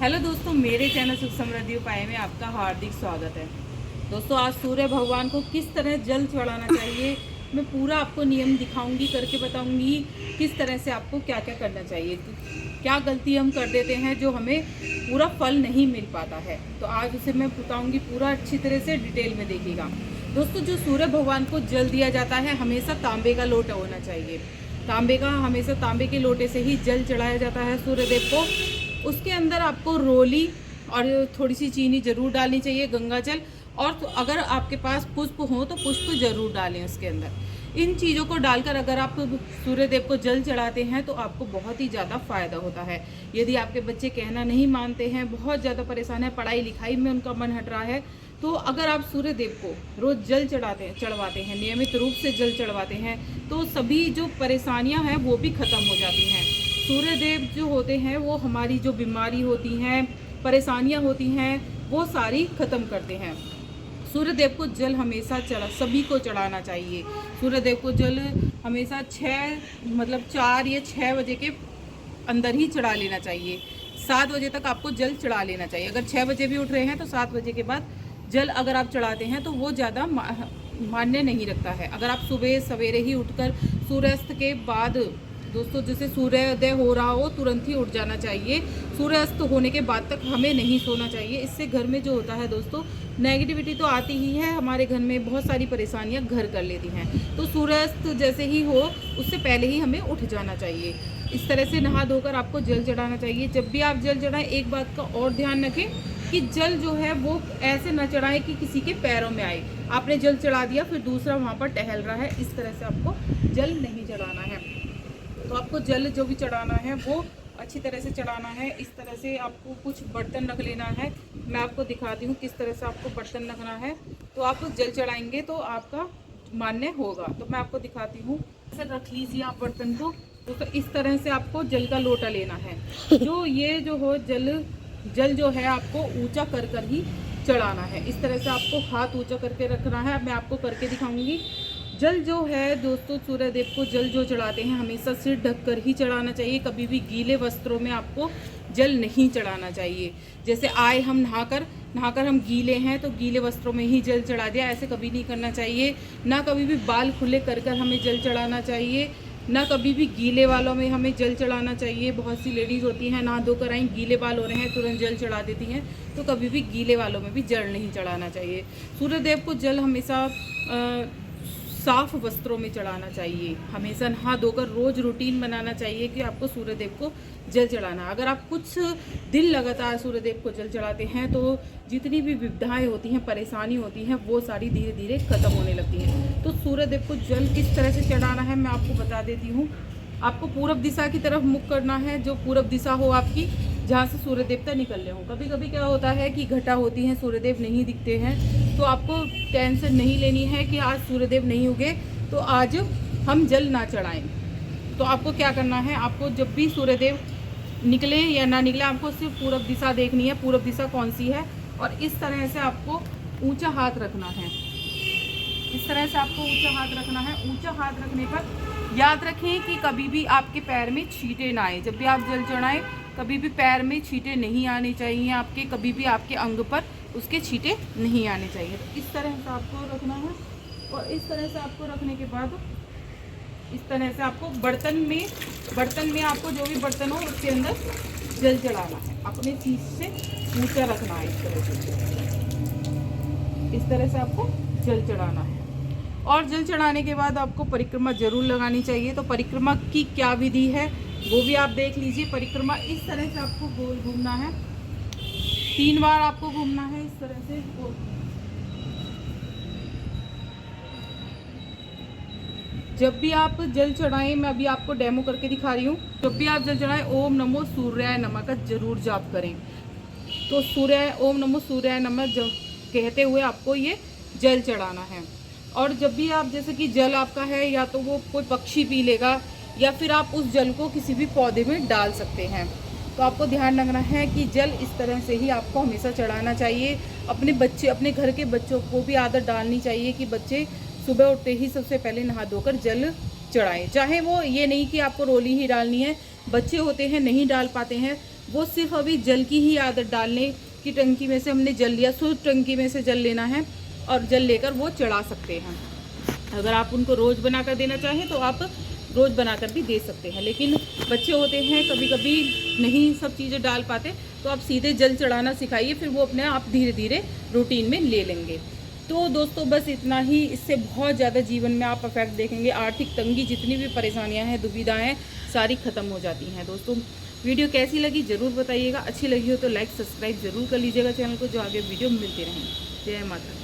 Hello दोस्तों, मेरे channel सुख समृद्धि उपाय में आपका हार्दिक स्वागत है। दोस्तों, आज सूर्य भगवान को किस तरह जल चढ़ाना चाहिए मैं पूरा आपको नियम दिखाऊंगी, करके बताऊंगी किस तरह से आपको क्या क्या करना चाहिए। क्या गलती हम कर देते हैं जो हमें पूरा फल नहीं मिल पाता है, तो आज उसे मैं बताऊंगी पूरा अच्छी तरह से डिटेल में देखिएगा। दोस्तों, जो सूर्य भगवान को जल दिया जाता है हमेशा तांबे का लोटा होना चाहिए। हमेशा तांबे के लोटे से ही जल चढ़ाया जाता है सूर्यदेव को। उसके अंदर आपको रोली और थोड़ी सी चीनी ज़रूर डालनी चाहिए, गंगा जल, और तो अगर आपके पास पुष्प हो तो पुष्प ज़रूर डालें उसके अंदर। इन चीज़ों को डालकर अगर आप सूर्यदेव को जल चढ़ाते हैं तो आपको बहुत ही ज़्यादा फ़ायदा होता है। यदि आपके बच्चे कहना नहीं मानते हैं, बहुत ज़्यादा परेशान है, पढ़ाई लिखाई में उनका मन हट रहा है, तो अगर आप सूर्यदेव को रोज़ जल चढ़वाते हैं, नियमित रूप से जल चढ़वाते हैं, तो सभी जो परेशानियां हैं वो भी ख़त्म हो जाती हैं। सूर्यदेव जो होते हैं वो हमारी जो बीमारी होती हैं, परेशानियां होती हैं, वो सारी ख़त्म करते हैं। सूर्यदेव को जल हमेशा सभी को चढ़ाना चाहिए। सूर्यदेव को जल हमेशा 4 या 6 बजे के अंदर ही चढ़ा लेना चाहिए। 7 बजे तक आपको जल चढ़ा लेना चाहिए। अगर 6 बजे भी उठ रहे हैं तो 7 बजे के बाद जल अगर आप चढ़ाते हैं तो वो ज़्यादा मान्य नहीं रखता है। अगर आप सुबह सवेरे ही उठकर सूर्यास्त के बाद, दोस्तों जैसे सूर्योदय हो रहा हो तुरंत ही उठ जाना चाहिए। सूर्यास्त होने के बाद तक हमें नहीं सोना चाहिए। इससे घर में जो होता है दोस्तों, नेगेटिविटी तो आती ही है, हमारे घर में बहुत सारी परेशानियां घर कर लेती हैं। तो सूर्यास्त जैसे ही हो उससे पहले ही हमें उठ जाना चाहिए। इस तरह से नहा धोकर आपको जल चढ़ाना चाहिए। जब भी आप जल चढ़ाएं एक बात का और ध्यान रखें कि जल जो है वो ऐसे न चढ़ाएं कि किसी के पैरों में आए। आपने जल चढ़ा दिया फिर दूसरा वहाँ पर टहल रहा है, इस तरह से आपको जल नहीं चढ़ाना है। तो आपको जल जो भी चढ़ाना है वो अच्छी तरह से चढ़ाना है। इस तरह से आपको कुछ बर्तन रख लेना है। मैं आपको दिखाती हूँ किस तरह से आपको बर्तन रखना है, तो आप जल चढ़ाएंगे तो आपका मान्य होगा। तो मैं आपको दिखाती हूँ। ऐसे रख लीजिए आप बर्तन को। तो इस तरह से आपको जल का लोटा लेना है। जो ये जो हो जल जो है आपको ऊंचा कर कर ही चढ़ाना है। इस तरह से आपको हाथ ऊंचा करके रखना है। मैं आपको करके दिखाऊंगी। जल जो है दोस्तों, सूर्यदेव को जल जो चढ़ाते हैं हमेशा सिर ढककर ही चढ़ाना चाहिए। कभी भी गीले वस्त्रों में आपको जल नहीं चढ़ाना चाहिए। जैसे आए हम नहाकर हम गीले हैं तो गीले वस्त्रों में ही जल चढ़ा दिया, ऐसे कभी नहीं करना चाहिए। ना कभी भी बाल खुले कर कर हमें जल चढ़ाना चाहिए, ना कभी भी गीले बालों में हमें जल चढ़ाना चाहिए। बहुत सी लेडीज़ होती हैं नहा धोकर आई, गीले बाल हो रहे हैं तुरंत जल चढ़ा देती हैं, तो कभी भी गीले बालों में भी जल नहीं चढ़ाना चाहिए। सूर्यदेव को जल हमेशा साफ वस्त्रों में चढ़ाना चाहिए। हमेशा नहा धोकर रोज़ रूटीन बनाना चाहिए कि आपको सूर्यदेव को जल चढ़ाना। अगर आप कुछ दिन लगातार सूर्यदेव को जल चढ़ाते हैं तो जितनी भी विविधाएं होती हैं, परेशानी होती हैं, वो सारी धीरे धीरे ख़त्म होने लगती हैं। तो सूर्यदेव को जल किस तरह से चढ़ाना है मैं आपको बता देती हूँ। आपको पूरब दिशा की तरफ मुख करना है, जो पूरब दिशा हो आपकी, जहाँ से सूर्य देवता निकल रहे हो। कभी कभी क्या होता है कि घटा होती है, सूर्यदेव नहीं दिखते हैं, तो आपको टेंशन नहीं लेनी है कि आज सूर्यदेव नहीं उगे तो आज हम जल ना चढ़ाएं। तो आपको क्या करना है, आपको जब भी सूर्यदेव निकले या ना निकले, आपको सिर्फ पूरब दिशा देखनी है, पूरब दिशा कौन सी है, और इस तरह से आपको ऊंचा हाथ रखना है। इस तरह से आपको ऊंचा हाथ रखना है। ऊंचा हाथ रखने पर याद रखें कि कभी भी आपके पैर में छींटे ना आए। जब भी आप जल चढ़ाएं कभी भी पैर में छींटे नहीं आने चाहिए आपके, कभी भी आपके अंग पर उसके छींटे नहीं आने चाहिए। तो इस तरह से आपको रखना है, और इस तरह से आपको रखने के बाद इस तरह से आपको बर्तन में आपको जो भी बर्तन हो उसके अंदर जल चढ़ाना है। अपने चीज से ऊंचा रखना है। इस तरह से आपको जल चढ़ाना है। और जल चढ़ाने के बाद आपको परिक्रमा जरूर लगानी चाहिए। तो परिक्रमा की क्या विधि है वो भी आप देख लीजिए। परिक्रमा इस तरह से आपको गोल घूमना है, 3 बार आपको घूमना है इस तरह से। जब भी आप जल चढ़ाएं, मैं अभी आपको डेमो करके दिखा रही हूँ, जब भी आप जल चढ़ाएं ओम नमो सूर्याय नमः का जरूर जाप करें। तो ओम नमो सूर्याय नमः कहते हुए आपको ये जल चढ़ाना है। और जब भी आप, जैसे कि जल आपका है या तो वो कोई पक्षी पी लेगा या फिर आप उस जल को किसी भी पौधे में डाल सकते हैं। तो आपको ध्यान रखना है कि जल इस तरह से ही आपको हमेशा चढ़ाना चाहिए। अपने घर के बच्चों को भी आदत डालनी चाहिए कि बच्चे सुबह उठते ही सबसे पहले नहा धोकर जल चढ़ाएं। चाहे वो ये नहीं कि आपको रोली ही डालनी है, बच्चे होते हैं नहीं डाल पाते हैं, वो सिर्फ अभी जल की ही आदत डालने की, टंकी में से हमने जल लिया, शुद्ध टंकी में से जल लेना है और जल लेकर वो चढ़ा सकते हैं। अगर आप उनको रोज़ बना कर देना चाहें तो आप रोज़ बनाकर भी दे सकते हैं, लेकिन बच्चे होते हैं कभी कभी नहीं सब चीज़ें डाल पाते, तो आप सीधे जल चढ़ाना सिखाइए, फिर वो अपने आप धीरे धीरे रूटीन में ले लेंगे। तो दोस्तों बस इतना ही, इससे बहुत ज़्यादा जीवन में आप इफेक्ट देखेंगे। आर्थिक तंगी, जितनी भी परेशानियां हैं, दुविधाएं हैं, सारी ख़त्म हो जाती हैं। दोस्तों वीडियो कैसी लगी ज़रूर बताइएगा, अच्छी लगी हो तो लाइक सब्सक्राइब ज़रूर कर लीजिएगा चैनल को, जो आगे वीडियो मिलती रहें। जय माता दी।